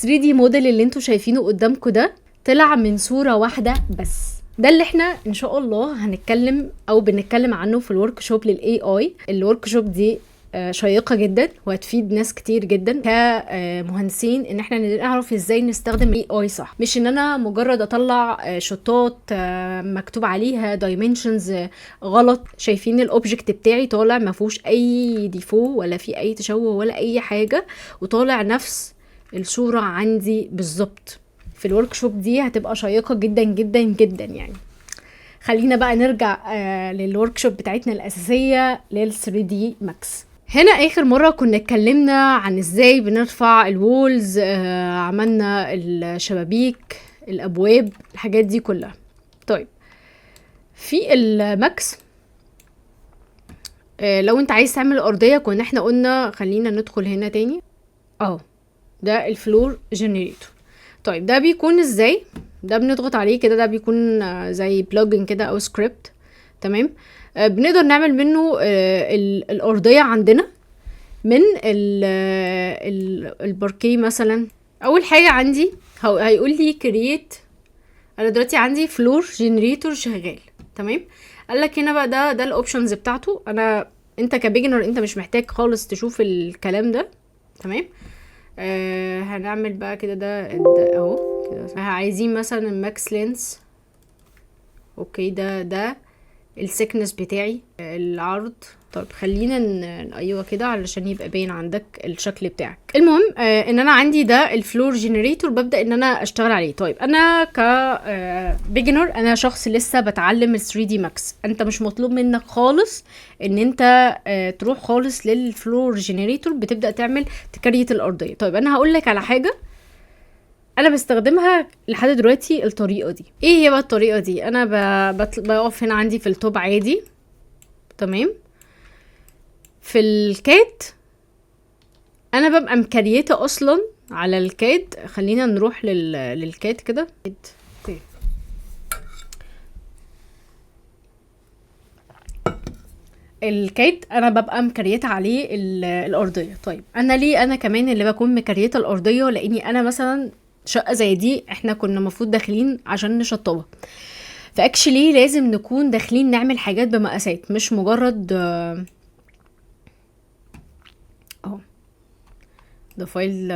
3D موديل اللي انتوا شايفينه قدامكم ده طلع من صورة واحدة بس. ده اللي احنا ان شاء الله هنتكلم او بنتكلم عنه في الورك شوب للاي اي. الورك شوب دي شيقة جدا وهتفيد ناس كتير جدا كمهندسين ان احنا نعرف ازاي نستخدم الاي اي صح، مش ان انا مجرد اطلع شطات مكتوب عليها دايمنشنز غلط. شايفين الاوبجكت بتاعي طالع ما فيهوش اي ديفو ولا في اي تشوه ولا اي حاجة، وطالع نفس الصورة عندي بالظبط. في الورك شوب دي هتبقى شيقة جدا جدا جدا يعني. خلينا بقى نرجع للورك شوب بتاعتنا الأساسية لل 3D Max. هنا آخر مرة كنا اتكلمنا عن ازاي بنرفع الوولز، عملنا الشبابيك، الأبواب، الحاجات دي كلها. طيب في الماكس لو انت عايز تعمل أرضية كنا احنا قلنا خلينا ندخل هنا تاني. ده الفلور جنريتور. طيب ده بيكون ازاي؟ ده بنضغط عليه كده، ده بيكون زي بلوجن كده او سكريبت. تمام. بنقدر نعمل منه الارضيه عندنا من الباركيه مثلا. اول حاجه عندي هيقول لي كرييت. انا دلوقتي عندي فلور جنريتور شغال. تمام. قال لك هنا بقى ده الاوبشنز بتاعته. انت كبيجنر انت مش محتاج خالص تشوف الكلام ده. تمام. هنعمل بقى كده ده اهو كده. عايزين مثلا الماكس لينس. اوكي ده السكنس بتاعي، العرض. طيب خلينا ايوه كده علشان يبقى باين عندك الشكل بتاعك. المهم ان انا عندي ده الفلور جنريتور، ببدا ان انا اشتغل عليه. طيب انا ك بيجنر، انا شخص لسه بتعلم ال 3 دي ماكس. انت مش مطلوب منك خالص ان انت تروح خالص للفلور جنريتور بتبدا تعمل تكريت الارضيه. طيب انا هقول لك على حاجه انا بستخدمها لحد دلوقتي. الطريقه دي ايه هي بقى؟ الطريقه دي انا بقف هنا عندي في التوب عادي. تمام. في الكاد انا ببقى مكريته اصلا على الكاد. خلينا نروح للكاد كده. الكاد انا ببقى مكريته عليه الارضيه. طيب انا ليه انا كمان اللي بكون مكريته الارضيه؟ لاني انا مثلا شقه زي دي احنا كنا المفروض داخلين عشان نشطبها، فاكشلي لازم نكون داخلين نعمل حاجات بمقاسات، مش مجرد اهو ده فايل.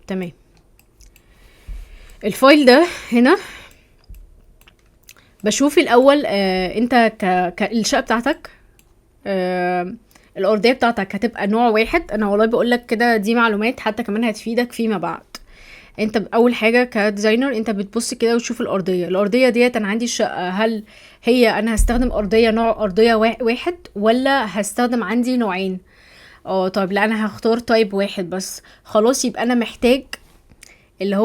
تمام. الفايل ده هنا بشوف الاول انت الشقه بتاعتك الارضيه بتاعتك هتبقى نوع واحد. انا والله بقول لك كده، دي معلومات حتى كمان هتفيدك فيما بعد. انت اول حاجه كديزاينر انت بتبص كده وتشوف الارضيه ديت. انا عندي الشقه، هل هي انا هستخدم ارضيه نوع ارضيه واحد ولا هستخدم عندي نوعين؟ طيب لا انا هختار تايب واحد بس. خلاص يبقى انا محتاج اللي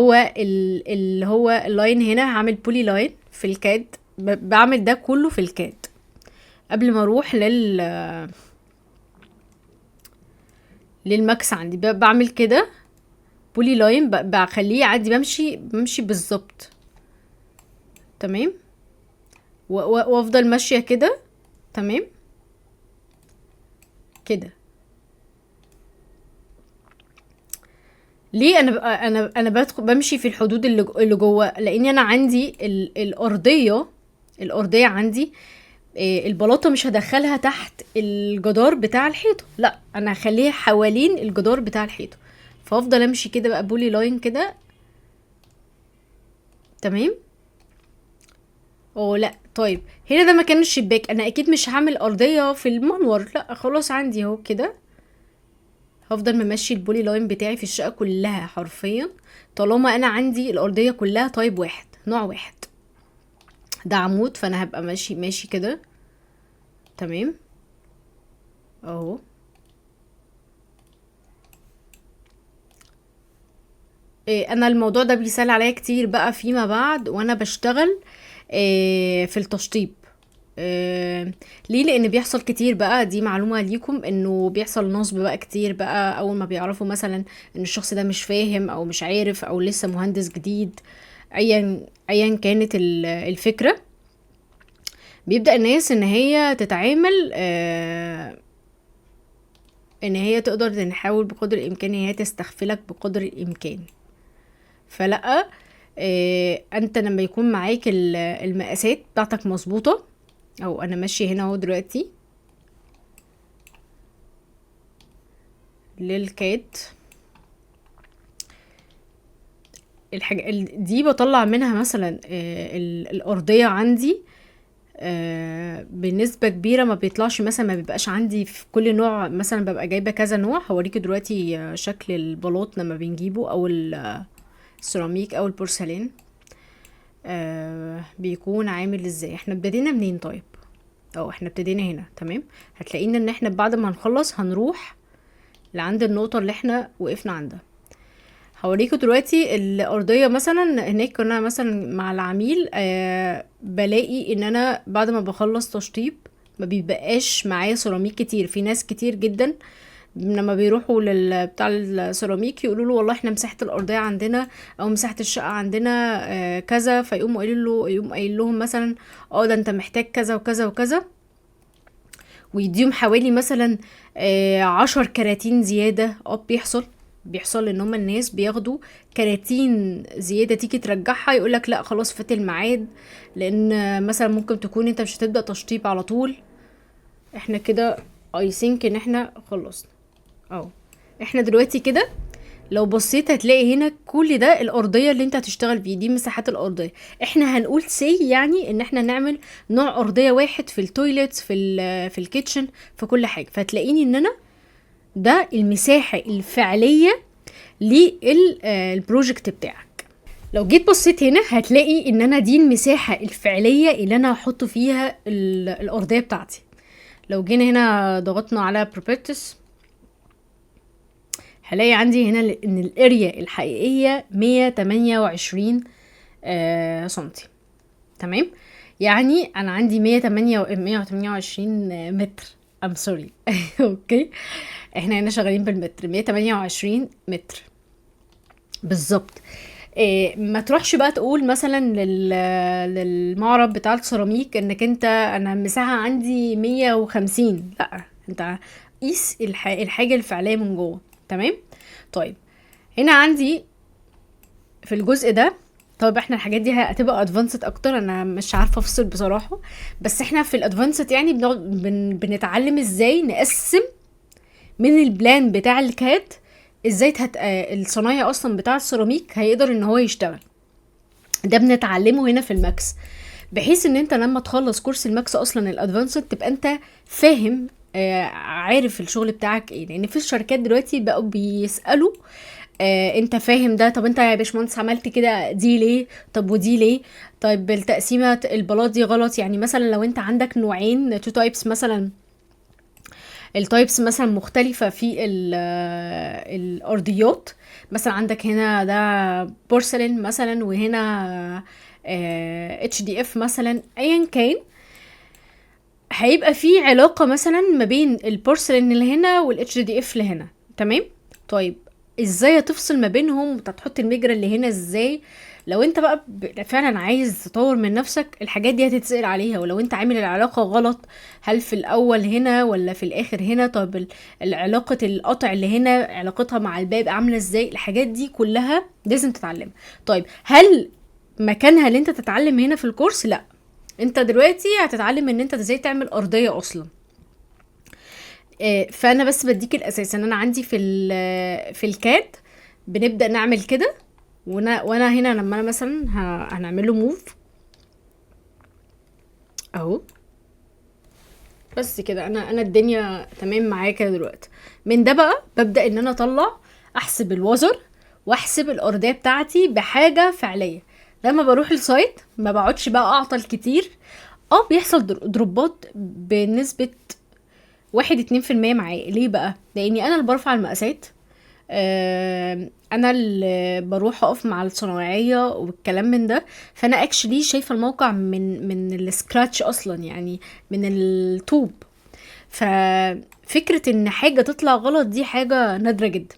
هو اللاين. هنا هعمل بولي لاين في الكاد. بعمل ده كله في الكاد قبل ما اروح للماكس. عندي بعمل كده بولي لاين، بخليه عادي بمشي بالظبط. تمام. وافضل ماشيه كده. تمام كده. ليه انا بدخل بمشي في الحدود اللي جوه؟ لاني انا عندي الارضيه عندي البلاطه مش هدخلها تحت الجدار بتاع الحيطه، لا انا هخليها حوالين الجدار بتاع الحيطه. فافضل امشي كده بقى بولي لاين كده. تمام. لا طيب هنا ده مكان الشباك. انا اكيد مش هعمل ارضيه في المنور، لا خلاص عندي اهو كده. هفضل ممشي البولي لاين بتاعي في الشقه كلها حرفيا طالما انا عندي الارضيه كلها طيب واحد، نوع واحد. ده عمود، فانا هبقى ماشي كده. تمام اهو. انا الموضوع ده بيسهل عليا كتير بقى فيما بعد وانا بشتغل في التشطيب. ليه؟ لان بيحصل كتير بقى، دي معلومة ليكم، انه بيحصل نصب بقى كتير بقى اول ما بيعرفوا مثلا ان الشخص ده مش فاهم او مش عارف او لسه مهندس جديد. ايا كانت الفكرة، بيبدأ الناس ان هي تتعامل ان هي تقدر نحاول بقدر الامكان ان هي تستغفلك بقدر الامكان. فلا، انت لما يكون معاك المقاسات بتاعتك مظبوطه، او انا ماشيه هنا اهو دلوقتي للكاد، الحاجة دي بطلع منها مثلا الأرضية عندي بنسبة كبيرة ما بيطلعش، مثلا ما بيبقاش عندي في كل نوع، مثلا ببقى جايبة كذا نوع. هوريكي دلوقتي شكل البلاط لما بنجيبه، او السيراميك او البورسلين بيكون عامل ازاي. احنا ابتدينا منين؟ طيب، احنا ابتدينا هنا، تمام. هتلاقينا ان احنا بعد ما نخلص هنروح لعند النقطة اللي احنا وقفنا عندها. هوريكم دلوقتي الأرضية مثلا. هناك كنا مثلا مع العميل بلاقي ان انا بعد ما بخلص تشطيب ما بيبقاش معايا سيراميك كتير. في ناس كتير جدا لما بيروحوا بتاع السيراميك يقولوا له والله احنا مساحة الأرضية عندنا او مساحة الشقة عندنا كذا، فيقوموا قايل لهم مثلا ده انت محتاج كذا وكذا وكذا، ويديهم حوالي مثلا 10 كراتين زيادة. بيحصل ان هما الناس بياخدوا كراتين زيادة، تيجي ترجعها يقولك لا خلاص فات الميعاد، لان مثلا ممكن تكون انت مش هتبدأ تشطيب على طول. احنا كده اي ثينك ان احنا خلصنا. احنا دلوقتي كده لو بصيت هتلاقي هنا كل ده الارضيه اللي انت هتشتغل فيه، دي مساحات الارضيه. احنا هنقول يعني ان احنا نعمل نوع ارضيه واحد في التويليتس، في الكيتشن، في كل حاجه. فتلاقيني ان انا ده المساحه الفعليه للبروجكت بتاعك. لو جيت بصيت هنا هتلاقي ان انا دي المساحه الفعليه اللي انا هحط فيها الارضيه بتاعتي. لو جينا هنا ضغطنا على بروبرتيز هلاقي عندي هنا ان الاريا الحقيقية 128 سنتي، تمام. يعني انا عندي 128 متر. I'm sorry. اوكي، احنا هنا شغالين بالمتر. 128 متر بالظبط. ما تروحش بقى تقول مثلا للمعرض بتاع السيراميك انك انا المساحة عندي 150. لا، انت قيس الحاجة الفعلية من جوه، تمام. طيب هنا عندي في الجزء ده، طيب احنا الحاجات دي هتبقى ادفانسد اكتر، انا مش عارفه افصل بصراحه، بس احنا في الادفانسد يعني بنتعلم ازاي نقسم من البلان بتاع الكاد، ازاي الصنايعي اصلا بتاع السيراميك هيقدر ان هو يشتغل. ده بنتعلمه هنا في الماكس، بحيث ان انت لما تخلص كورس الماكس اصلا الادفانسد تبقى انت فاهم، عارف الشغل بتاعك ايه. لان في الشركات دلوقتي بقوا بيسألوا انت فاهم ده؟ طب انت يا باشمهندس عملت كده دي ليه؟ طب ودي ليه؟ طيب التقسيمة البلاط دي غلط. يعني مثلا لو انت عندك نوعين، تو تايبس مثلا، التايبس مثلا مختلفة في الارضيات، مثلا عندك هنا ده بورسلين مثلا، وهنا اتش دي اف مثلا، ايا كان، هيبقى في علاقة مثلا ما بين البورسلين اللي هنا والاتش دي اف اللي هنا، تمام. طيب ازاي تفصل ما بينهم؟ تحط المجرى اللي هنا ازاي؟ لو انت بقى فعلا عايز تطور من نفسك، الحاجات دي هتتسأل عليها. ولو انت عامل العلاقة غلط، هل في الاول هنا ولا في الاخر هنا؟ طب العلاقة القطع اللي هنا علاقتها مع الباب عاملة ازاي؟ الحاجات دي كلها لازم تتعلمها. طيب هل مكانها اللي انت تتعلم هنا في الكورس؟ لا، انت دلوقتي هتتعلم ان انت ازاي تعمل ارضية اصلا. فانا بس بديك الاساس. ان انا عندي في الكاد بنبدا نعمل كده، وانا هنا لما انا مثلا هنعمل له موف اهو، بس كده انا الدنيا تمام معايا كده دلوقتي. من ده بقى ببدا ان انا اطلع احسب الوزر واحسب الارضيه بتاعتي بحاجه فعليه. لما بروح السايت ما بقعدش بقى اعطل كتير. بيحصل دروبات بنسبه 1-2% معايا. ليه بقى؟ لاني انا اللي برفع المقاسات، انا اللي بروح اقف مع الصناعيه والكلام من ده. فانا اكشلي شايفه الموقع من السكراتش اصلا، يعني من الطوب. ففكره ان حاجه تطلع غلط دي حاجه نادره جدا.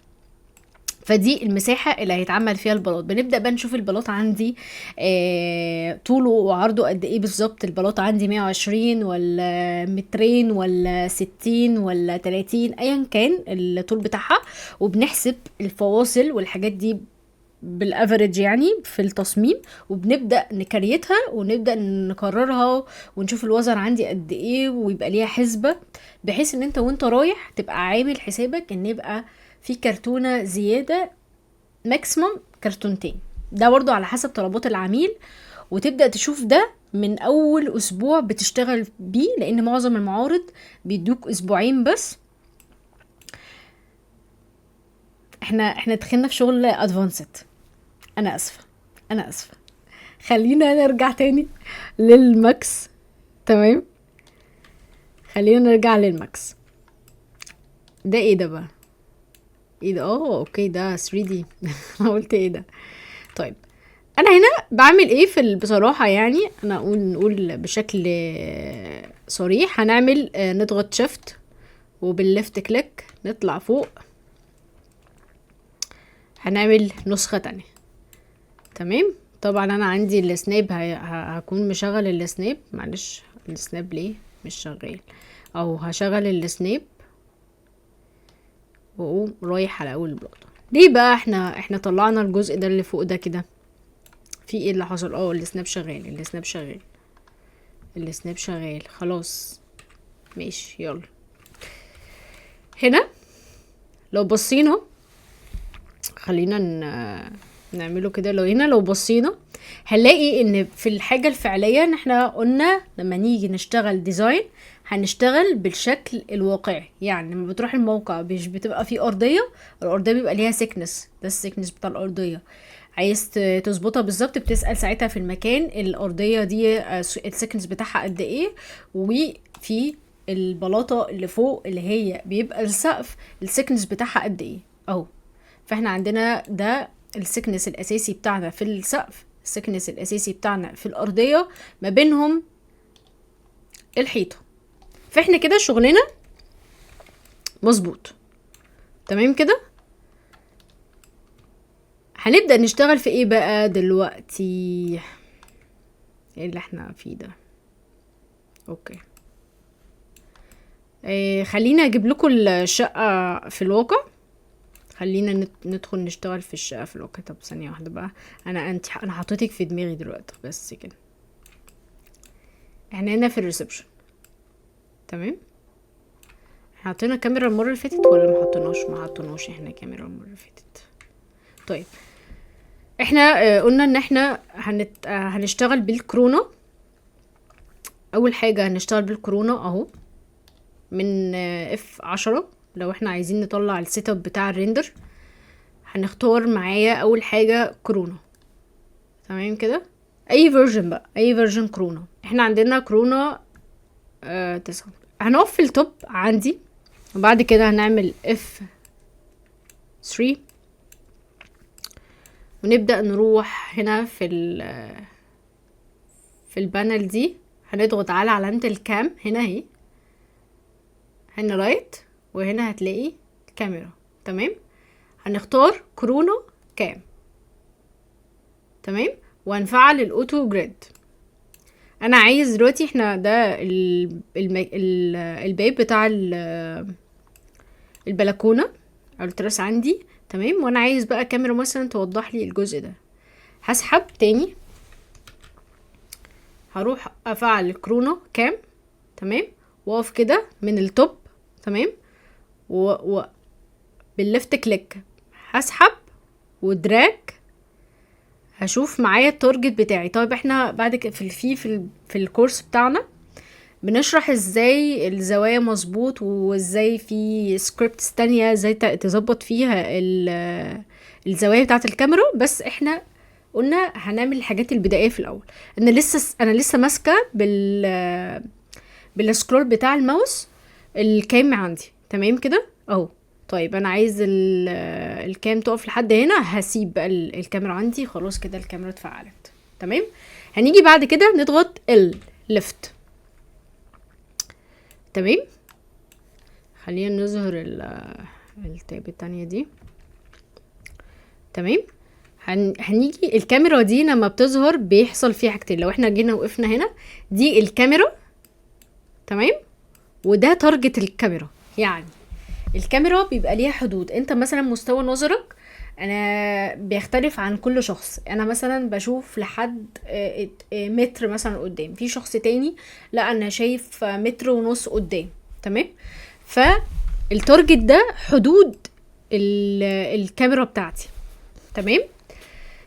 فدي المساحة اللي هيتعمل فيها البلاط. بنبدأ بقى نشوف البلاط عندي طوله وعرضه قد ايه بالظبط. البلاط عندي 120 ولا مترين ولا 60 ولا 30 ايا كان الطول بتاعها، وبنحسب الفواصل والحاجات دي بالافريج يعني في التصميم، وبنبدا نكريتها ونبدا نكررها ونشوف الوزن عندي قد ايه، ويبقى ليها حسبه بحيث ان انت وانت رايح تبقى عامل حسابك ان يبقى في كرتونه زياده، ماكسيموم كرتونتين. ده برضو على حسب طلبات العميل، وتبدا تشوف ده من اول اسبوع بتشتغل بيه، لان معظم المعارض بيدوك اسبوعين بس. احنا دخلنا في شغل ادفانسد. انا اسفه. خلينا نرجع تاني للماكس. تمام، خلينا نرجع للماكس. ده ايه ده بقى؟ ايه ده؟ اوكي، ده 3D. انا قلت ايه ده؟ طيب انا هنا بعمل ايه بصراحة يعني، انا نقول بشكل صريح. هنعمل نضغط شيفت وبالليفت كليك نطلع فوق، هنعمل نسخة تانية. تمام، طبعا انا عندي السناب هكون مشغل السناب. معلش، السناب ليه مش شغال؟ او هشغل السناب واقوم رايح على اول بلاطه. ليه بقى احنا طلعنا الجزء ده اللي فوق ده كده؟ في ايه اللي حصل؟ السناب شغال خلاص، ماشي. يلا هنا لو بصينا، خلينا نعمله كده. لو بصينا هنلاقي ان في الحاجة الفعلية ان احنا قلنا لما نيجي نشتغل ديزاين هنشتغل بالشكل الواقعي. يعني لما بتروح الموقع مش بتبقى فيه ارضية، الارضية بيبقى ليها سيكنس، ده السيكنس بتاع الارضية. عايز تظبطها بالظبط بتسأل ساعتها في المكان الارضية دي السيكنس بتاعها قد ايه، وفي البلاطة اللي فوق اللي هي بيبقى السقف السيكنس بتاعها قد ايه اهو. فاحنا عندنا ده السكنس الاساسي بتاعنا في السقف، السكنس الاساسي بتاعنا في الارضية، ما بينهم الحيطة. فاحنا كده شغلنا مظبوط. تمام كده. هنبدأ نشتغل في ايه بقى دلوقتي؟ ايه اللي احنا فيه ده؟ اوكي، خلينا اجيب لكم الشقة في الواقع. خلينا ندخل نشتغل في الشقة في الواقع. طب ثانية واحدة بقى، انا حطيتك في دماغي دلوقتي بس كده. احنا هنا في الريسبشن. تمام، حطينا كاميرا المرة اللي فاتت ولا ما حطيناش احنا كاميرا المرة اللي فاتت؟ طيب احنا قلنا ان احنا هنشتغل بالكورونا. اول حاجة هنشتغل بالكورونا اهو من F10. لو احنا عايزين نطلع السيت اب بتاع الريندر هنختار معايا اول حاجة كورونا. تمام كده، اي فيرجن بقى، اي فيرجن كورونا. احنا عندنا كورونا 9. هنقف في التوب عندي، وبعد كده هنعمل F3 ونبدأ نروح هنا في البانل دي. هنضغط على علامة الكام هنا اهي، هنا رايت، وهنا هتلاقي الكاميرا. تمام، هنختار كورونا كام. تمام، وهنفعل الاوتو جريد. انا عايز دلوقتي احنا ده الباب بتاع البلكونة او التراس عندي. تمام، وانا عايز بقى كاميرا مثلا توضح لي الجزء ده. هسحب تاني، هروح افعل الكورونا كام. تمام، واقف كده من التوب. تمام، بالليفت كليك هسحب ودراج، هشوف معايا التارجت بتاعي. طيب احنا بعد كده في الكورس بتاعنا بنشرح ازاي الزوايا مظبوط، وازاي في سكريبتس تانية ازاي تظبط فيها الزوايا بتاعة الكاميرا. بس احنا قلنا هنعمل الحاجات البدائية في الاول. انا لسه ماسكة بالسكرول بتاع الماوس الكام عندي. تمام كده اهو. طيب انا عايز الكام تقف لحد هنا، هسيب بقى الكاميرا عندي. خلاص كده الكاميرا اتفعلت. تمام، هنيجي بعد كده نضغط الليفت. تمام، خلينا نظهر التاب التانية دي. تمام. هنيجي الكاميرا دي لما بتظهر بيحصل فيها حاجتين. لو احنا جينا وقفنا هنا، دي الكاميرا، تمام، وده تارجت الكاميرا. يعني الكاميرا بيبقى ليها حدود. انت مثلا مستوى نظرك انا بيختلف عن كل شخص. انا مثلا بشوف لحد متر مثلا قدام، في شخص تاني لا انا شايف متر ونص قدام، تمام. فالتارجت ده حدود الكاميرا بتاعتي، تمام.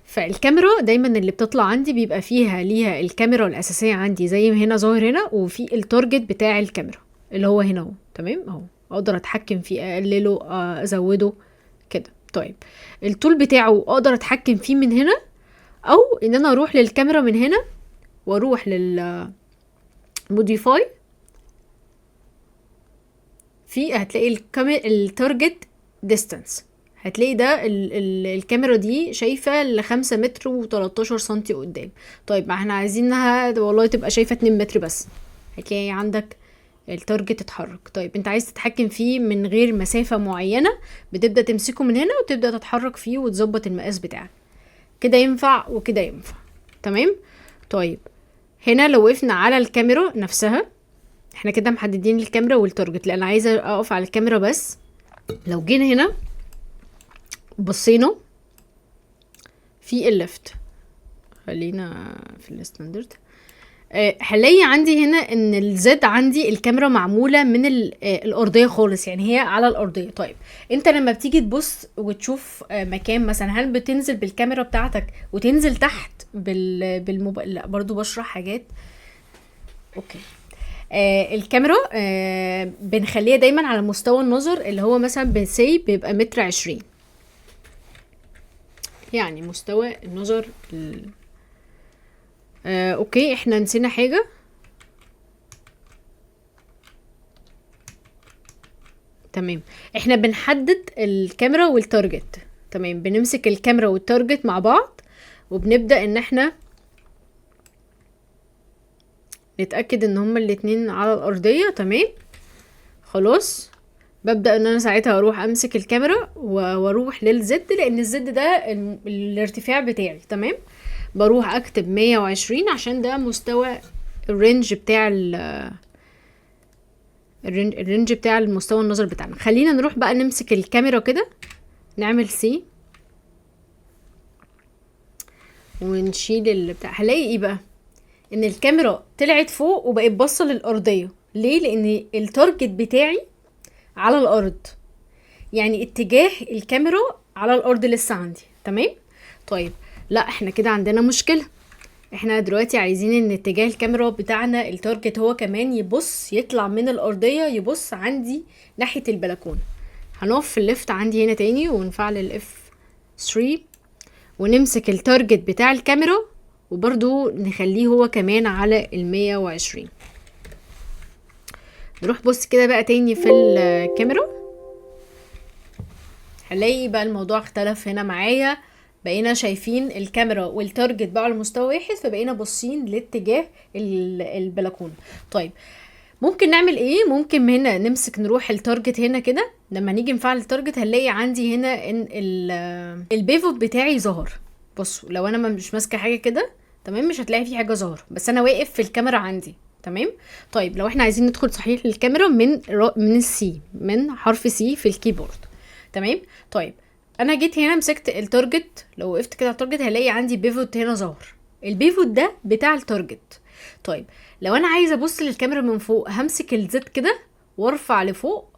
فالكاميرا دايما اللي بتطلع عندي بيبقى فيها ليها الكاميرا الاساسيه عندي زي ما هنا ظاهر هنا، وفي التارجت بتاع الكاميرا اللي هو هنا اهو، تمام اهو. اقدر اتحكم فيه، اقلله، ازوده كده. طيب التول بتاعه اقدر اتحكم فيه من هنا، او ان انا اروح للكاميرا من هنا واروح موديفاي. في هتلاقي التارجت ديستانس، هتلاقي ده الكاميرا دي شايفة ل5 متر و13 سنتي قدام. طيب ما احنا عايزينها والله تبقى شايفة 2 متر بس، هتلاقي عندك التارجت اتحرك. طيب انت عايز تتحكم فيه من غير مسافة معينة، بتبدأ تمسكه من هنا وتبدأ تتحرك فيه وتظبط المقاس بتاعك. كده ينفع وكده ينفع، تمام. طيب هنا لو وقفنا على الكاميرا نفسها، احنا كده محددين الكاميرا والتارجت. لان عايزه اقف على الكاميرا بس. لو جينا هنا بصينا في الليفت، خلينا في الستاندرد، هلاقي عندي هنا ان الزد عندي الكاميرا معموله من الارضيه خالص، يعني هي على الارضيه. طيب انت لما بتيجي تبص وتشوف مكان مثلا، هل بتنزل بالكاميرا بتاعتك وتنزل تحت بالموبايل؟ لا برضو بشرح حاجات. اوكي. الكاميرا بنخليها دايما على مستوى النظر اللي هو مثلا بنسي بيبقى 1.20 متر، يعني مستوى النظر اوكي. احنا نسينا حاجة. تمام، احنا بنحدد الكاميرا والتارجت، تمام. بنمسك الكاميرا والتارجت مع بعض وبنبدأ ان احنا نتأكد ان هما الاتنين على الارضية، تمام. خلاص ببدأ ان انا ساعتها اروح امسك الكاميرا واروح للزد، لان الزد ده الارتفاع بتاعي، تمام. بروح اكتب 120 عشان ده مستوى الرينج بتاع الرينج بتاع المستوى النظر بتاعنا. خلينا نروح بقى نمسك الكاميرا كده، نعمل سي ونشيل بتاع. هلاقي ايه بقى؟ ان الكاميرا طلعت فوق وبقت باصه للارضيه. ليه؟ لان التارجت بتاعي على الارض، يعني اتجاه الكاميرا على الارض لسه عندي، تمام. طيب لا احنا كده عندنا مشكله. احنا دلوقتي عايزين ان اتجاه الكاميرا بتاعنا التارجت هو كمان يبص، يطلع من الارضيه يبص عندي ناحيه البلكونه. هنقف في الليفت عندي هنا تاني ونفعل الاف 3 ونمسك التارجت بتاع الكاميرا وبرضو نخليه هو كمان على 120. نروح بص كده بقى تاني في الكاميرا، هنلاقي بقى الموضوع اختلف هنا معايا. بقينا شايفين الكاميرا والتارجت بقى على مستوى واحد، فبقينا باصين لاتجاه البلكونه. طيب ممكن نعمل ايه؟ ممكن هنا نمسك نروح التارجت هنا كده. لما نيجي نفعل التارجت هنلاقي عندي هنا ان البيفوت بتاعي ظهر. بصوا لو انا مش ماسكه حاجه كده، تمام، مش هتلاقي في حاجه ظاهره، بس انا واقف في الكاميرا عندي، تمام. طيب لو احنا عايزين ندخل صحيح للكاميرا من السي، من حرف سي في الكيبورد، تمام. طيب انا جيت هنا مسكت التارجت، لو وقفت كده على التارجت هلاقي عندي بيفوت هنا ظهر. البيفوت ده بتاع التارجت. طيب لو انا عايزه ابص للكاميرا من فوق، همسك الزد كده وارفع لفوق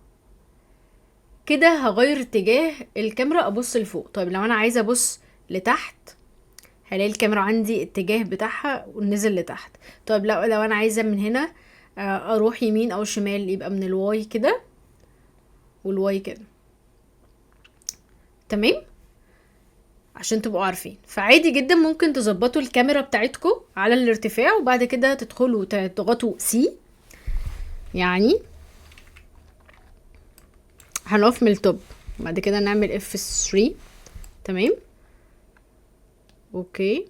كده، هغير اتجاه الكاميرا ابص لفوق. طيب لو انا عايزه ابص لتحت هلاقي الكاميرا عندي اتجاه بتاعها ونزل لتحت. طيب لو انا عايزه من هنا اروح يمين او شمال، يبقى من الواي كده والواي كده، تمام. عشان تبقوا عارفين، فعادي جدا ممكن تظبطوا الكاميرا بتاعتكم على الارتفاع وبعد كده تدخلوا تضغطوا سي. يعني هنقف من التوب بعد كده نعمل اف 3، تمام. اوكي.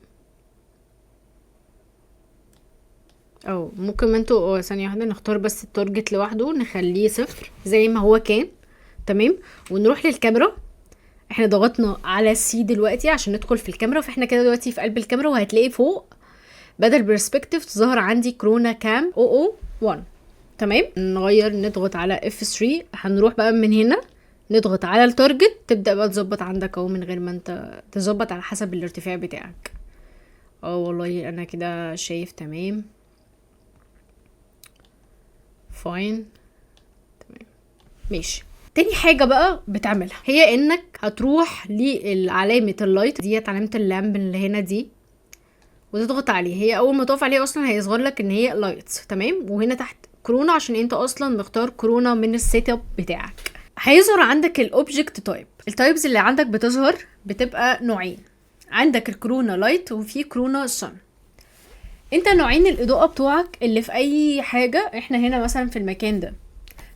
او ممكن ما انتوا ثانيه واحده نختار بس التارجت لوحده نخليه 0 زي ما هو كان، تمام. ونروح للكاميرا احنا ضغطنا على سي دلوقتي عشان ندخل في الكاميرا، فاحنا كده دلوقتي في قلب الكاميرا، وهتلاقي فوق بدل برسبكتيف ظهر عندي كورونا كام 001. تمام، نغير نضغط على F3. هنروح بقى من هنا نضغط على التارجت، تبدأ بقى تظبط عندك اهو من غير ما انت تظبط على حسب الارتفاع بتاعك. والله انا كده شايف تمام فاين. تمام ماشي. تاني حاجة بقى بتعملها هي انك هتروح لعلامة اللايت ديت، علامة اللامب اللي هنا دي، وتضغط عليه. هي اول ما تقف عليه اصلا هيظهر لك ان هي لايتس. تمام، وهنا تحت كورونا عشان انت اصلا مختار كورونا من السيت اب بتاعك. هيظهر عندك الاوبجكت تايب. التايبز اللي عندك بتظهر بتبقى نوعين، عندك الكورونا لايت وفي كورونا سن. انت نوعين الاضاءة بتوعك اللي في اي حاجة. احنا هنا مثلا في المكان ده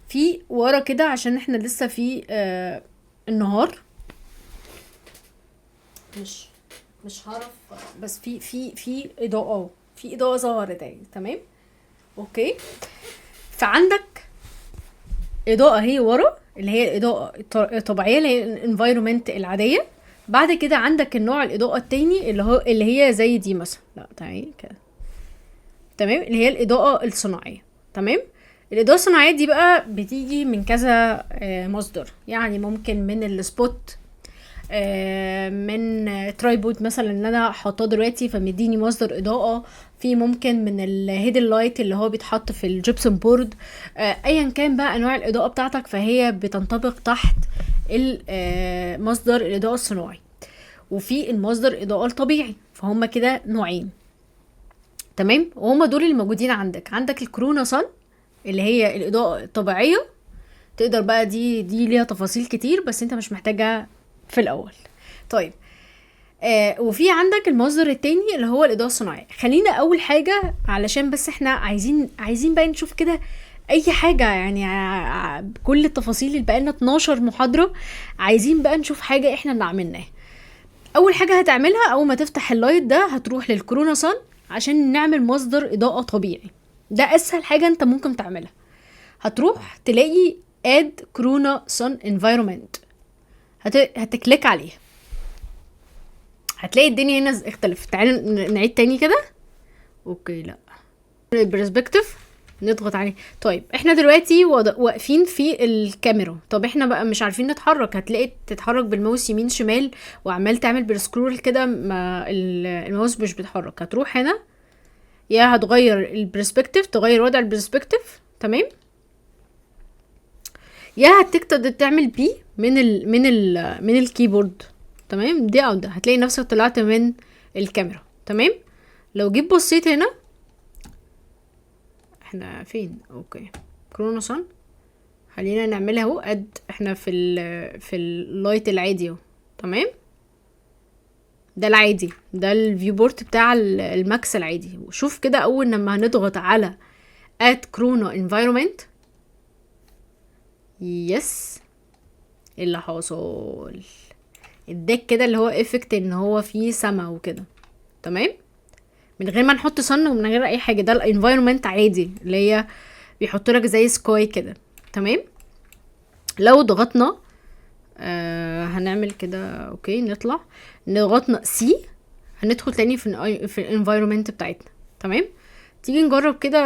في ورا كده عشان احنا لسه في النهار، مش هعرف، بس في اضاءة، في اضاءة ظهرت اهي. تمام اوكي. فعندك اضاءة هي ورا اللي هي الاضاءة الطبيعية اللي هي الانفايرومنت العادية. بعد كده عندك النوع الاضاءة التاني اللي هي زي دي مثلا، لا تعالي كده. تمام، اللي هي الاضاءة الصناعية. تمام، الاضاءة الصناعية دي بقى بتيجي من كذا مصدر. يعني ممكن من السبوت، من ترايبود مثلا ان انا حاطاه دلوقتي فمديني مصدر اضاءة. في ممكن من الهيدن لايت اللي هو بيتحط في الجبسون بورد. ايا كان بقى انواع الاضاءة بتاعتك فهي بتنطبق تحت مصدر الاضاءة الصناعي، وفي المصدر اضاءة الطبيعي. فهم كده نوعين. تمام، وهم دول اللي موجودين عندك الكورونا صن اللي هي الاضاءة الطبيعية. تقدر بقى دي ليها تفاصيل كتير بس انت مش محتاجها في الاول. طيب وفي عندك المصدر التاني اللي هو الاضاءة الصناعية. خلينا اول حاجة علشان بس احنا عايزين بقى نشوف كده اي حاجة، يعني بكل التفاصيل اللي بقالنا 12 محاضرة عايزين بقى نشوف حاجة احنا اللي عملناها. اول حاجة هتعملها اول ما تفتح اللايت ده هتروح للكورونا صن عشان نعمل مصدر اضاءة طبيعي. ده اسهل حاجة انت ممكن تعملها. هتروح تلاقي add كورونا صن environment، هتكليك عليها. هتلاقي الدنيا هنا اختلفت. تعالوا نعيد تاني كده. اوكي، لا البرسبكتيف نضغط عليه. طيب احنا دلوقتي واقفين في الكاميرا. طب احنا بقى مش عارفين نتحرك. هتلاقي تتحرك بالماوس يمين شمال وعمال تعمل بالسكرول كده، ما الماوس مش بيتحرك. هتروح هنا يا هتغير البرسبكتيف، تغير وضع البرسبكتيف. تمام، يا هتقدر تعمل بي من الكيبورد. تمام، دي او ده هتلاقي نفسك طلعت من الكاميرا. تمام، لو جيت بصيت هنا احنا فين؟ اوكي كورونا صن، خلينا نعملها اهو احنا في اللايت العادي اهو. تمام، ده العادي، ده الفيو بورت بتاع الماكس العادي. وشوف كده اول لما هنضغط على اد كورونا انفايرومنت، يس اللي حصل اداك كده اللي هو افكت ان هو فيه سما وكده. تمام، من غير ما نحط صن ومن غير اي حاجه. ده الانفايرومنت عادي اللي هي بيحط لك زي سكاي كده. تمام، لو ضغطنا هنعمل كده. اوكي نطلع، ضغطنا سي هندخل تاني في الانفايرومنت بتاعتنا. تمام، تيجي نجرب كده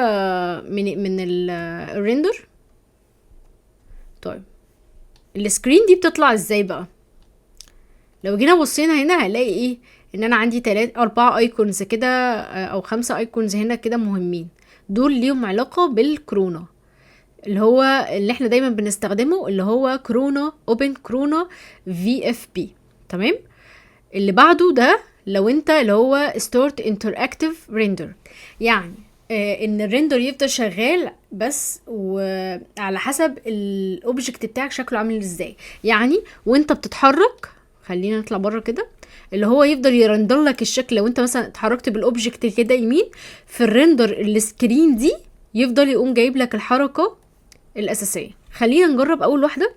من الريندر. طيب السكرين دي بتطلع ازاي بقى؟ لو جينا بصينا هنا هنلاقي ايه؟ ان انا عندي 4 ايكونز كده او 5 ايكونز هنا كده مهمين. دول ليهم علاقة بالكورونا اللي هو اللي احنا دايما بنستخدمه، اللي هو كورونا اوبن كورونا في اف بي. تمام، اللي بعده ده لو انت اللي هو ستارت انتراكتيف ريندر، يعني ان الريندر يفضل شغال بس وعلى حسب الاوبجكت بتاعك شكله عامل ازاي. يعني وانت بتتحرك، خلينا نطلع بره كده، اللي هو يفضل يرندر لك الشكل. لو انت مثلا اتحركت بالاوبجكت كده يمين في الريندر السكرين دي يفضل يقوم جايب لك الحركه الاساسيه. خلينا نجرب اول واحده.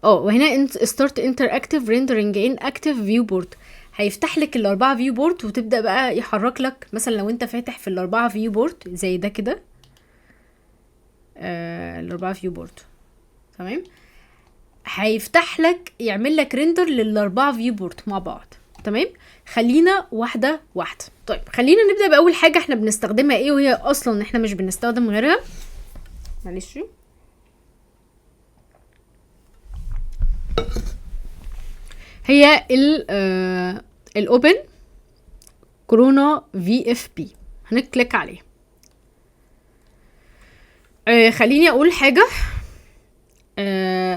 وهنا start interactive rendering in active viewport، هيفتح لك الاربعه فيو بورت وتبدا بقى يحرك لك. مثلا لو انت فاتح في الاربعه فيو بورت زي ده كده، الاربعه فيو بورت. تمام، هيفتح لك يعمل لك ريندر للاربعه فيو بورت مع بعض. تمام، خلينا واحده واحده. طيب خلينا نبدا باول حاجه احنا بنستخدمها ايه، وهي اصلا احنا مش بنستخدم غيرها. معلش، هي الاوبن كورونا في اف بي. هنكليك عليه. خليني اقول حاجه.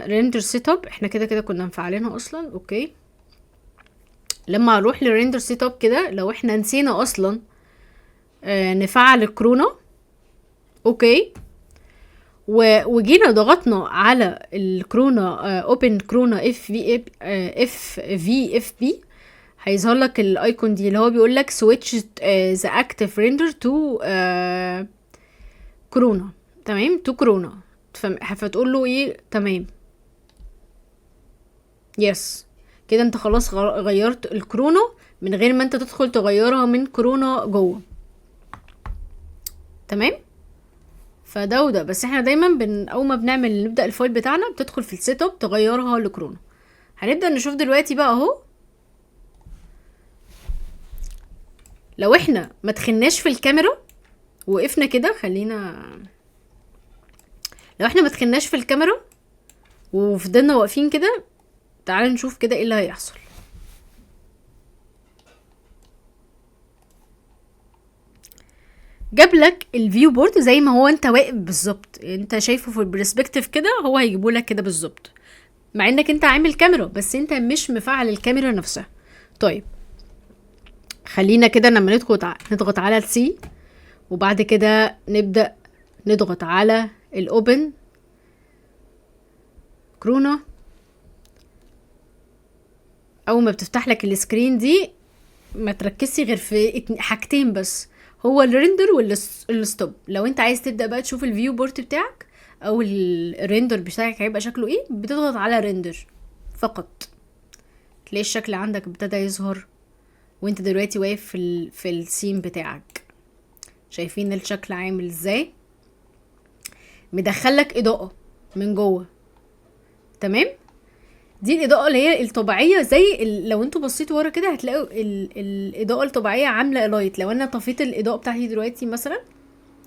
ريندر سيت اب احنا كده كده كنا مفعلينها اصلا. اوكي، لما اروح للريندر سيت اب كده، لو احنا نسينا اصلا نفعل الكورونا، اوكي، وجينا ضغطنا على الكورونا اوبن كورونا اف بي، هيظهر لك الايكون دي اللي هو بيقول لك switch the active render to كورونا. تمام، تو كورونا. فتقول له ايه؟ تمام، يس كده انت خلاص غيرت الكورونا من غير ما انت تدخل تغيرها من كورونا جوه. تمام، فده وده. بس احنا دايما اول ما نبدا الفايل بتاعنا بتدخل في السيت اب تغيرها لكورونا. هنبدا نشوف دلوقتي بقى اهو. لو احنا ما دخلناش في الكاميرا وقفنا كده، لو احنا ما دخلناش في الكاميرا وفضلنا واقفين كده، تعالوا نشوف كده ايه اللي هيحصل. جاب لك الفيو بورد زي ما هو انت واقف بالظبط، انت شايفه في البرسبكتيف كده، هو هيجيبه لك كده بالظبط، مع انك انت عامل كاميرا بس انت مش مفعل الكاميرا نفسها. طيب خلينا كده لما نضغط على السي، وبعد كده نبدأ نضغط على الاوبن كورونا. اول ما بتفتح لك السكرين دي ما تركزي غير في حاجتين بس، هو الريندر والستوب. لو انت عايز تبدأ بقى تشوف الفيو بورت بتاعك او الريندر بتاعك هيبقى شكله ايه، بتضغط على ريندر فقط، تلاقي الشكل عندك ابتدى يظهر وانت دلوقتي واقف في السين بتاعك. شايفين الشكل عامل ازاي؟ مدخلك اضاءة من جوه. تمام، دي الاضاءة اللي هي الطبيعية، زي لو انتوا بصيتوا ورا كده هتلاقوا الاضاءة الطبيعية عاملة لايت. لو انا طفيت الاضاءة بتاعتي دلوقتي مثلا،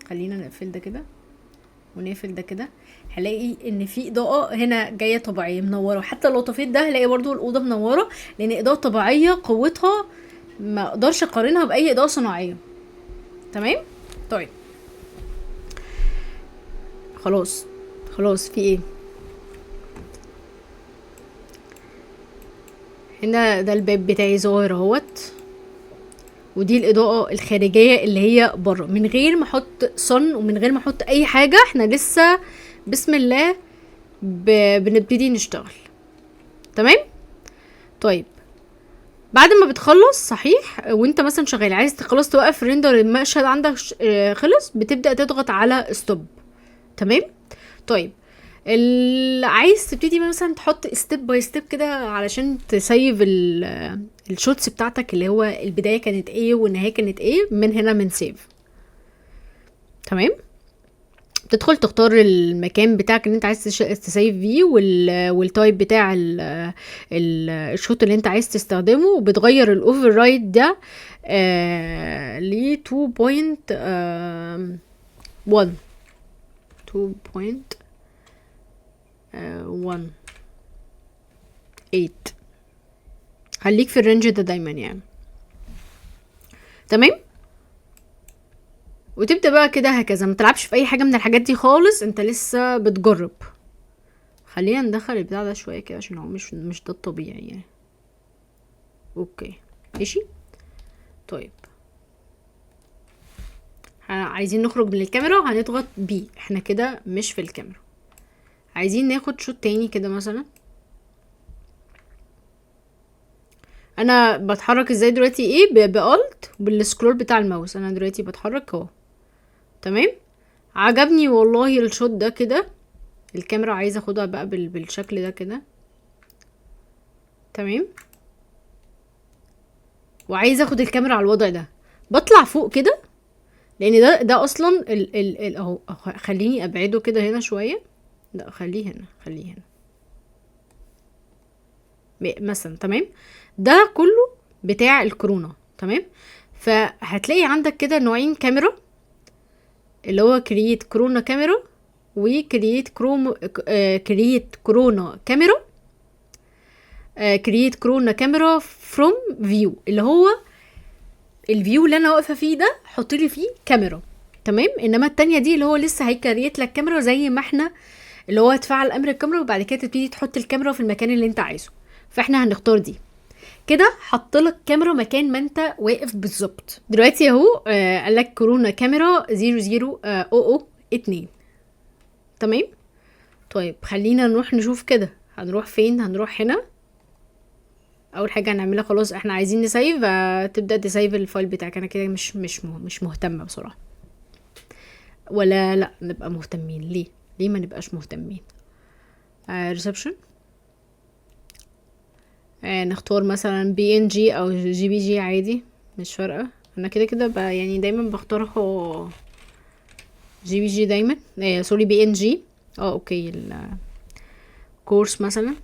خلينا نقفل ده كده ونقفل ده كده، هلاقي ان في اضاءة هنا جاية طبيعية منورة. حتى لو طفيت ده هلاقي برضو الاوضة منورة، لان اضاءة طبيعية قوتها ما اقدرش اقارنها باي اضاءة صناعية. تمام، طيب خلاص في ايه هنا؟ ده الباب بتاعي ظاهر اهوت، ودي الاضاءة الخارجية اللي هي بره، من غير ما احط صن ومن غير ما احط اي حاجة. احنا لسه بسم الله بنبتدي نشتغل. تمام، طيب بعد ما بتخلص صحيح وانت مثلا شغال عايز خلاص توقف ريندر المشهد عندك خلص، بتبدأ تضغط على ستوب. تمام، طيب عايز تبتدي مثلا تحط ستيب باي ستيب كده علشان تسيف الشوتس بتاعتك، اللي هو البداية كانت ايه والنهاية كانت ايه، من هنا من سيف. تمام، تدخل تختار المكان بتاعك اللي انت عايز تسيف فيه والتايب بتاع الشوت اللي انت عايز تستخدمه، وبتغير الاوفر رايد ده ل 2.1 خليك في الرينج ده دايما يعني. تمام، وتبدأ بقى كده هكذا، ما تلعبش في اي حاجة من الحاجات دي خالص، انت لسه بتجرب. خلينا ندخل البتاع ده شوية كده عشان هو مش ده الطبيعي يعني. اوكي ماشي، طيب عايزين نخرج من الكاميرا، هنضغط بي، احنا كده مش في الكاميرا. عايزين ناخد شوت تاني كده مثلا. انا بتحرك ازاي دلوقتي؟ ايه، بالت بالسكرول بتاع الماوس. انا دلوقتي بتحرك اهو. تمام، عجبني والله الشوت ده كده. الكاميرا عايزه اخدها بقى بالشكل ده كده. تمام، وعايزه اخد الكاميرا على الوضع ده، بطلع فوق كده، لان ده اصلا اهو. خليني ابعده كده هنا شويه. لا خليه هنا. مثلا. تمام، ده كله بتاع الكورونا. تمام، فهتلاقي عندك كده نوعين كاميرا، اللي هو كرييت كورونا كاميرا وكرييت كرييت كورونا كاميرا، كرييت كورونا كاميرا فروم فيو، اللي هو الفيو اللي انا واقفه فيه ده حط لي فيه كاميرا. تمام، انما التانية دي اللي هو لسه هيكريت لك كاميرا زي ما احنا، اللي هو تفعل امر الكاميرا وبعد كده تبتدي تحط الكاميرا في المكان اللي انت عايزه. فاحنا هنختار دي كده، حط لك كاميرا مكان ما انت واقف بالظبط. دلوقتي اهو قال لك كورونا كاميرا 0002. تمام، طيب خلينا نروح نشوف كده هنروح فين. هنروح هنا، اول حاجه هنعملها خلاص احنا عايزين نسيف، تبدا تسيف الفايل بتاعك. انا كده مش مهتمه بصراحه، ولا لا نبقى مهتمين؟ ليه ما نبقاش مهتمين؟ ريسبشن، نختار مثلا بي ان جي او جي بي جي عادي، مش فارقه. انا كده كده يعني دايما بختارها جي بي جي دايما، سوري بي ان جي. اوكي، الكورس مثلا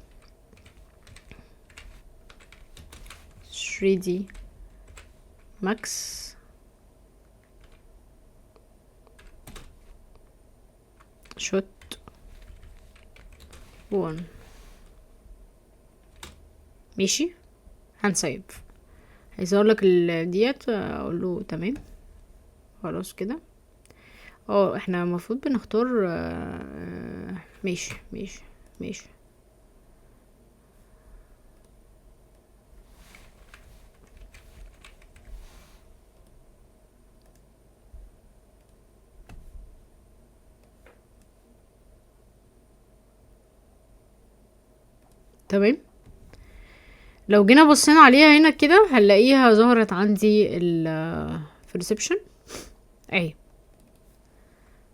3D ماكس شوت 1. ماشي، هنسيب. هيظهر لك ديت، اقول له تمام خلاص كده. احنا المفروض بنختار ماشي ماشي ماشي. تمام، لو جينا بصينا عليها هنا كده هنلاقيها ظهرت عندي في الريسبشن اهي،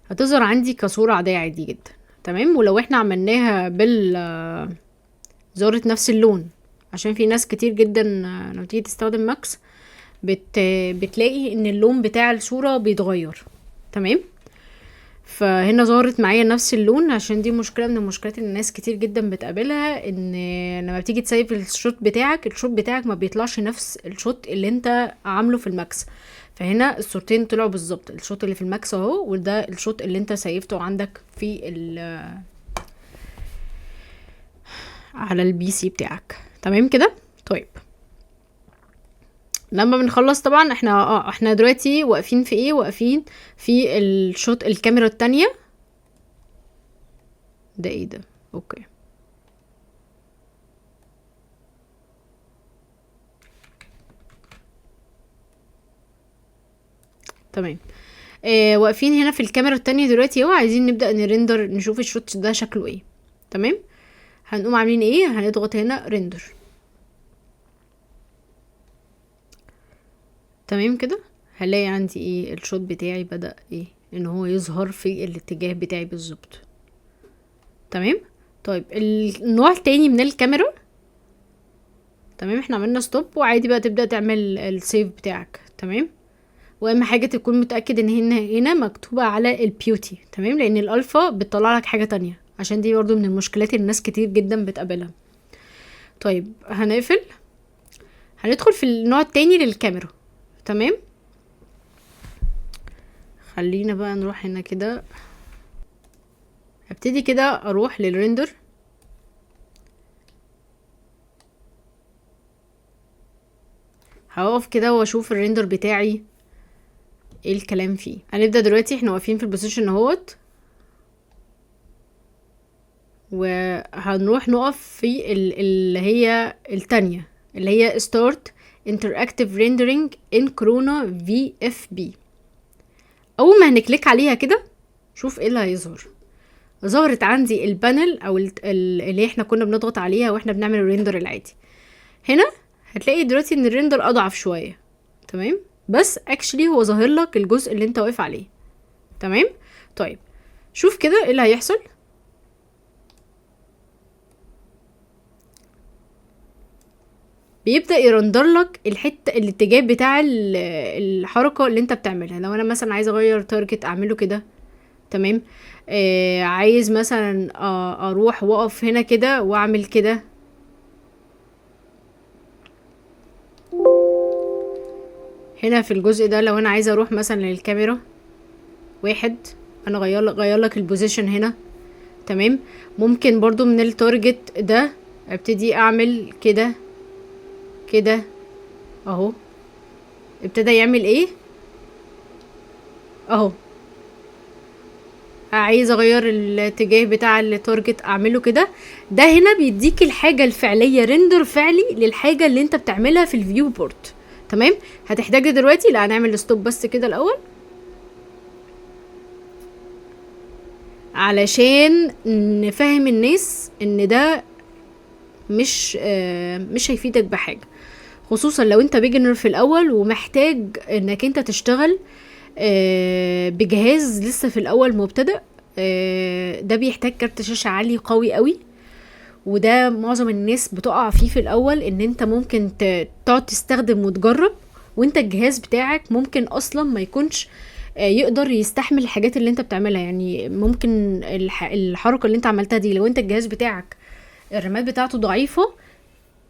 هتظهر عندي كصورة عادية عادي جدا. تمام، ولو احنا عملناها ظهرت نفس اللون، عشان في ناس كتير جدا لما تيجي تستخدم ماكس بتلاقي ان اللون بتاع الصورة بيتغير. تمام، فهنا ظهرت معايا نفس اللون، عشان دي مشكلة من المشكلات اللي الناس كتير جدا بتقابلها، ان لما بتيجي تسيف الشوت بتاعك ما بيطلعش نفس الشوت اللي انت عامله في الماكس. فهنا الصورتين طلعوا بالظبط، الشوت اللي في الماكس اهو، وده الشوت اللي انت سيفته عندك في على البي سي بتاعك. تمام كده. طيب لما بنخلص طبعا احنا دلوقتي واقفين في ايه؟ واقفين في الشوت الكاميرا التانية. ده ايه ده؟ اوكي، تمام. واقفين هنا في الكاميرا التانية دلوقتي اهو، عايزين نبدأ نرندر نشوف الشوت ده شكله ايه. تمام، هنقوم عاملين ايه؟ هنضغط هنا ريندر. تمام كده، هلاقي عندي ايه؟ الشوت بتاعي بدأ ايه؟ ان هو يظهر في الاتجاه بتاعي بالظبط. تمام، طيب النوع التاني من الكاميرا. تمام، احنا عملنا ستوب، وعادي بقى تبدأ تعمل السيف بتاعك. تمام، واهم حاجة تكون متأكد ان هنا مكتوبة على البيوتي. تمام، لان الالفا بتطلع لك حاجة تانية، عشان دي برضو من المشكلات اللي الناس كتير جدا بتقابلها. طيب هنقفل، هندخل في النوع التاني للكاميرا. تمام، خلينا بقى نروح هنا كده، هبتدي كده اروح للريندر. هقف كده واشوف الريندر بتاعي ايه الكلام فيه. هنبدأ دلوقتي، احنا واقفين في البوزيشن اهوت، وهنروح نقف في اللي هي التانية، اللي هي start interactive rendering in corona VFB. اول ما هنكليك عليها كده شوف ايه اللي هيظهر. ظهرت عندي البانل او اللي احنا كنا بنضغط عليها واحنا بنعمل الريندر العادي. هنا هتلاقي دلوقتي ان الريندر اضعف شوية. تمام، بس اكشلي هو ظاهر لك الجزء اللي انت واقف عليه. تمام، طيب شوف كده ايه اللي هيحصل. بيبدأ يرندر لك الاتجاه بتاع الحركة اللي انت بتعملها. لو انا مثلا عايز اغير تارجت اعمله كده. تمام، عايز مثلا اروح واقف هنا كده واعمل كده. هنا في الجزء ده لو انا عايزه اروح مثلا للكاميرا واحد، انا غير لك البوزيشن هنا. تمام. ممكن برضو من التارجت ده ابتدي اعمل كده كده اهو، ابتدى يعمل ايه اهو. عايز اغير الاتجاه بتاع التارجت اعمله كده. ده هنا بيديك الحاجه الفعليه، ريندر فعلي للحاجه اللي انت بتعملها في الفيو بورت. تمام. هتحتاج دلوقتي، لا هنعمل ستوب بس كده الاول علشان نفهم الناس ان ده مش هيفيدك بحاجه، خصوصا لو انت بيجنر في الاول ومحتاج انك انت تشتغل بجهاز لسه في الاول مبتدئ. ده بيحتاج كارت شاشة عالي قوي قوي، وده معظم الناس بتقع فيه في الاول، ان انت ممكن تقعد تستخدم وتجرب وانت الجهاز بتاعك ممكن اصلا ما يكونش يقدر يستحمل الحاجات اللي انت بتعملها. يعني ممكن الحركة اللي انت عملتها دي لو انت الجهاز بتاعك الرامات بتاعته ضعيفة،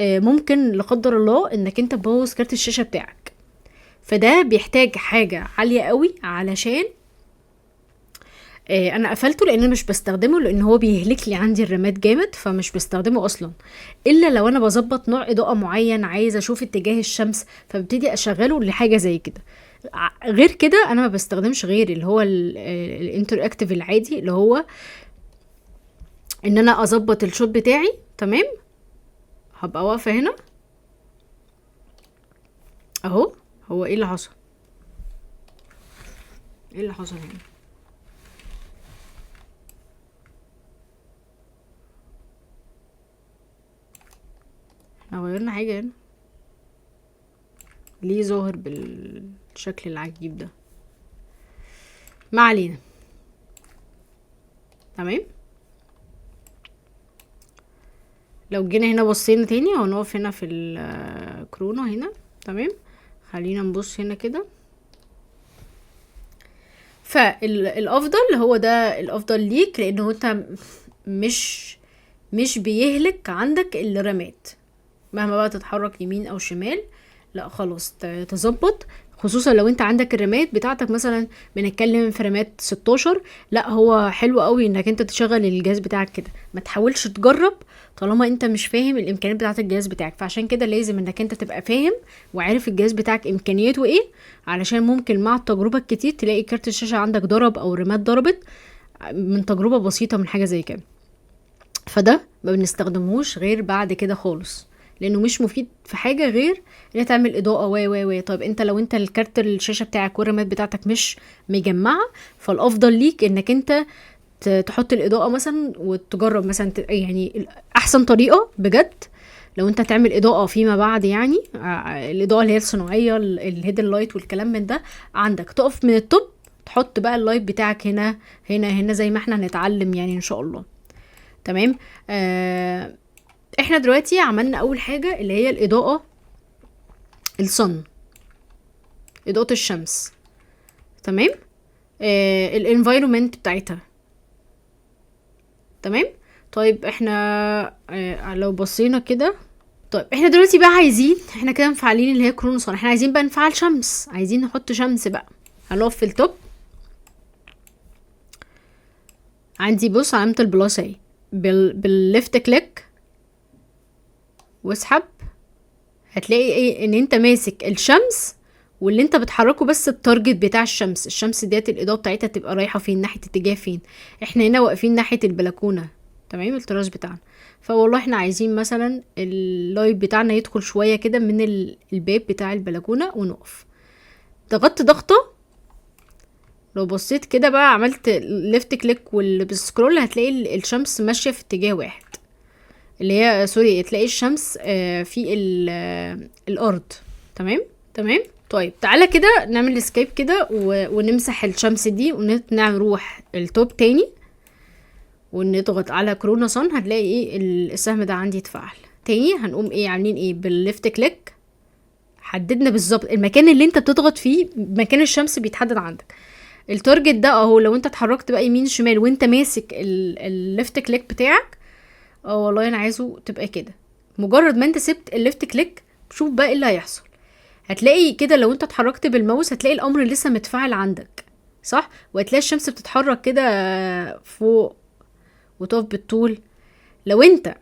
ممكن لا قدر الله انك انت تبوظ كارت الشاشة بتاعك. فده بيحتاج حاجة عالية قوي علشان انا قفلته لان انا مش بستخدمه، لان هو بيهلك لي عندي الرامات جامد، فمش بستخدمه اصلا الا لو انا بظبط نوع اضاءة معين، عايزة اشوف اتجاه الشمس فببتدي اشغله لحاجة زي كده. غير كده انا ما بستخدمش غير اللي هو الانتراكتيف العادي، اللي هو ان انا اظبط الشوت بتاعي. تمام. هبقى واقفة هنا اهو. هو ايه اللي حصل؟ ايه اللي حصل هنا؟ احنا غيرنا حاجة هنا ليه ظاهر بالشكل العجيب ده؟ ما علينا. تمام. لو جينا هنا بصينا تاني هنقف هنا في الكورونا هنا. تمام. خلينا نبص هنا كده. فالافضل هو ده الافضل ليك، لانه انت مش بيهلك عندك الرامات مهما بقى تتحرك يمين او شمال. لا خلاص تظبط، خصوصا لو انت عندك الرامات بتاعتك مثلا بنتكلم في رامات 16. لا هو حلو قوي انك انت تشغل الجهاز بتاعك كده، ما تحاولش تجرب طالما انت مش فاهم الامكانيات بتاعه الجهاز بتاعك. فعشان كده لازم انك انت تبقى فاهم وعارف الجهاز بتاعك امكانياته ايه، علشان ممكن مع التجربه الكتير تلاقي كارت الشاشه عندك ضرب او الرامات ضربت من تجربه بسيطه من حاجه زي كده. فده ما بنستخدمهوش غير بعد كده خالص، لانه مش مفيد في حاجه غير ان تعمل اضاءه و. طيب انت لو انت الكارت الشاشه بتاعك والرامات بتاعتك مش مجمعه، فالافضل ليك انك انت تحط الاضاءه مثلا وتجرب مثلا يعني احسن طريقه بجد لو انت تعمل اضاءه فيما بعد، يعني الاضاءه اللي هي الصناعيه الهيدن لايت والكلام من ده، عندك تقف من التوب تحط بقى اللايت بتاعك هنا هنا هنا زي ما احنا هنتعلم يعني ان شاء الله. تمام. احنا دلوقتي عملنا اول حاجة اللي هي الاضاءة الصن، اضاءة الشمس. تمام. الانفايرومنت بتاعتها. تمام. طيب احنا لو بصينا كده، طيب احنا دلوقتي بقى عايزين، احنا كده مفعلين اللي هي كرونوسون، احنا عايزين بقى نفعل شمس، عايزين نحط شمس بقى. هنقف في التوب عندي، بص علامة البلاس اهي، بالليفت كليك واسحب، هتلاقي ايه ان انت ماسك الشمس واللي انت بتحركه بس التارجت بتاع الشمس. الشمس ديت الاضاءه بتاعتها تبقى رايحه فين، ناحيه اتجاه فين. احنا هنا واقفين ناحيه البلكونه، تمام، التراس بتاعنا. فوالله احنا عايزين مثلا اللايت بتاعنا يدخل شويه كده من الباب بتاع البلكونه ونقف. ضغطت ضغطه، لو بصيت كده بقى عملت ليفت كليك والسكرول هتلاقي الشمس ماشيه في اتجاه واحد، اللي هي سوري تلاقي الشمس في الارض. تمام. تمام. طيب تعالى كده نعمل اسكيب كده ونمسح الشمس دي ونروح التوب تاني ونضغط على كورونا صن، هتلاقي ايه السهم ده عندي اتفعل تاني. هنقوم ايه عاملين ايه بالليفت كليك، حددنا بالظبط المكان اللي انت بتضغط فيه، مكان الشمس بيتحدد عندك. التارجت ده اهو، لو انت اتحركت بقى يمين شمال وانت ماسك الليفت كليك بتاعك، والله انا عايزه تبقى كده. مجرد ما انت سبت الليفت كليك شوف بقى ايه اللي هيحصل. هتلاقي كده لو انت اتحركت بالماوس هتلاقي الامر لسه متفاعل عندك، صح؟ وهتلاقي الشمس بتتحرك كده فوق وتقف بالطول. لو انت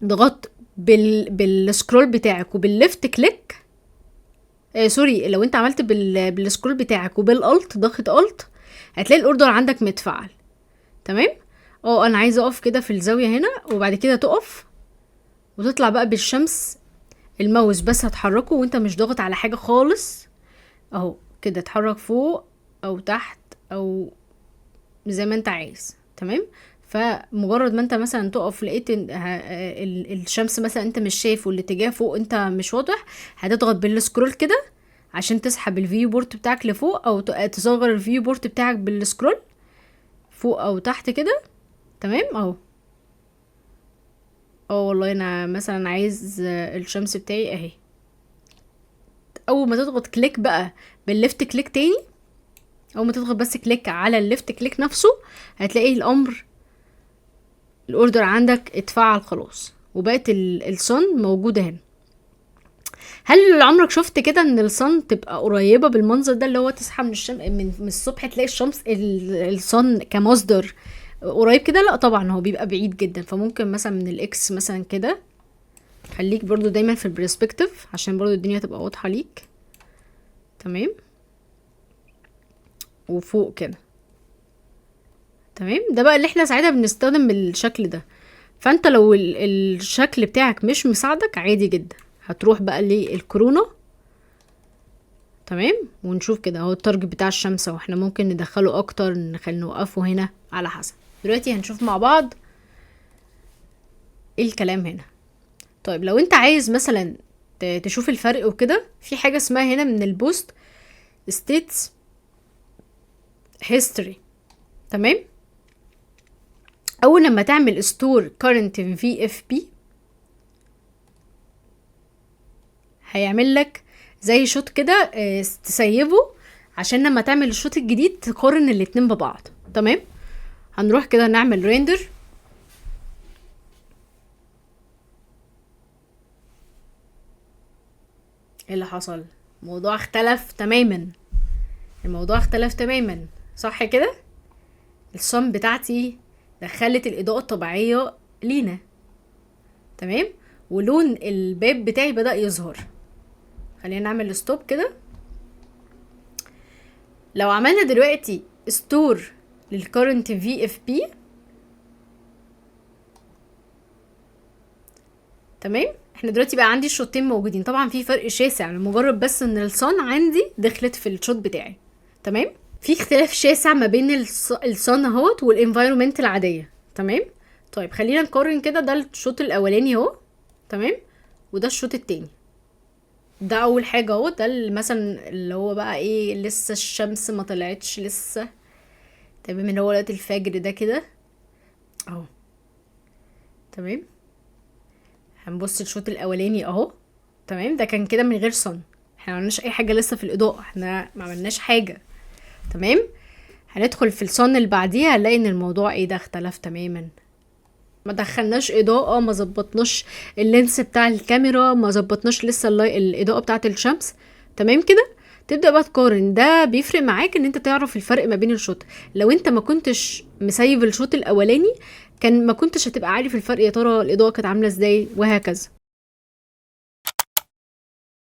ضغطت بالسكرول بتاعك وبالليفت كليك، سوري، لو انت عملت بالسكرول بتاعك وبالالت، ضغط الت، هتلاقي الاوردر عندك متفعل. تمام. انا عايزه اقف كده في الزاويه هنا، وبعد كده تقف وتطلع بقى بالشمس. الماوس بس هتحركه وانت مش ضاغط على حاجه خالص، اهو كده اتحرك فوق او تحت او زي ما انت عايز. تمام. فمجرد ما انت مثلا تقف لقيت الشمس مثلا انت مش شايف والاتجاه فوق انت مش واضح، هتضغط بالسكرول كده عشان تسحب الفيو بورت بتاعك لفوق، او تصغر الفيو بورت بتاعك بالسكرول فوق او تحت كده. تمام اهو. والله انا مثلا عايز الشمس بتاعي اهي. اول ما تضغط كليك بقى بالليفت كليك تاني، اول ما تضغط بس كليك على الليفت كليك نفسه، هتلاقي الامر الاوردر عندك اتفعل خلاص، وبقت الصن موجوده هنا. هل عمرك شفت كده ان الصن تبقى قريبه بالمنظر ده، اللي هو تصحى من من الصبح تلاقي الشمس الصن كمصدر قريب كده؟ لا طبعا، هو بيبقى بعيد جدا. فممكن مثلا من الاكس مثلا كده، خليك برضو دايما في البرسبكتيف عشان برضو الدنيا تبقى واضحه ليك. تمام. وفوق كده. تمام. ده بقى اللي احنا ساعتها بنستخدم بالشكل ده. فانت لو الشكل بتاعك مش مساعدك عادي جدا، هتروح بقى للكورونا. تمام. ونشوف كده اهو التارجت بتاع الشمس، واحنا ممكن ندخله اكتر، نخلي نوقفه هنا على حسب. دلوقتي هنشوف مع بعض ايه الكلام هنا. طيب لو انت عايز مثلا تشوف الفرق وكده، في حاجة اسمها هنا من البوست states history. تمام. اول لما تعمل store current VFP هيعمل لك زي شوت كده تسيبه، عشان لما تعمل الشوت الجديد تقارن الاتنين ببعض. تمام. هنروح كده نعمل ريندر. ايه اللي حصل؟ الموضوع اختلف تماما. صح كده؟ الصن بتاعتي دخلت الاضاءة الطبيعية لينا. تمام. ولون الباب بتاعي بدأ يظهر. خلينا نعمل ستوب كده. لو عملنا دلوقتي ستور للكورنت VFP، تمام، احنا دلوقتي بقى عندي الشوطين موجودين. طبعا في فرق شاسع لمجرد بس ان الصن عندي دخلت في الشوت بتاعي. تمام. في اختلاف شاسع ما بين الصن اهوت والانفايرومنت العاديه. تمام. طيب خلينا نقارن كده. ده الشوط الاولاني اهو. تمام. وده الشوط التاني. ده اول حاجه اهو. ده مثلا اللي هو بقى ايه، لسه الشمس ما طلعتش لسه. تمام. اللي هو وقت الفجر ده كده اهو. تمام. هنبص الشوط الاولاني اهو. تمام. ده كان كده من غير صن، احنا ما عملناش اي حاجه لسه في الاضاءه، احنا ما عملناش حاجه. تمام. هندخل في الصن اللي بعديها هنلاقي ان الموضوع ايه ده، اختلف تماما. ما دخلناش اضاءه، ما ظبطناش اللينس بتاع الكاميرا، ما ظبطناش لسه الاضاءه بتاعه الشمس. تمام كده. تبدا بقى تقارن. ده بيفرق معاك ان انت تعرف الفرق ما بين الشوط. لو انت ما كنتش مسيب الشوط الاولاني كان ما كنتش هتبقى عارف الفرق، يا ترى الاضاءه كانت عامله ازاي، وهكذا.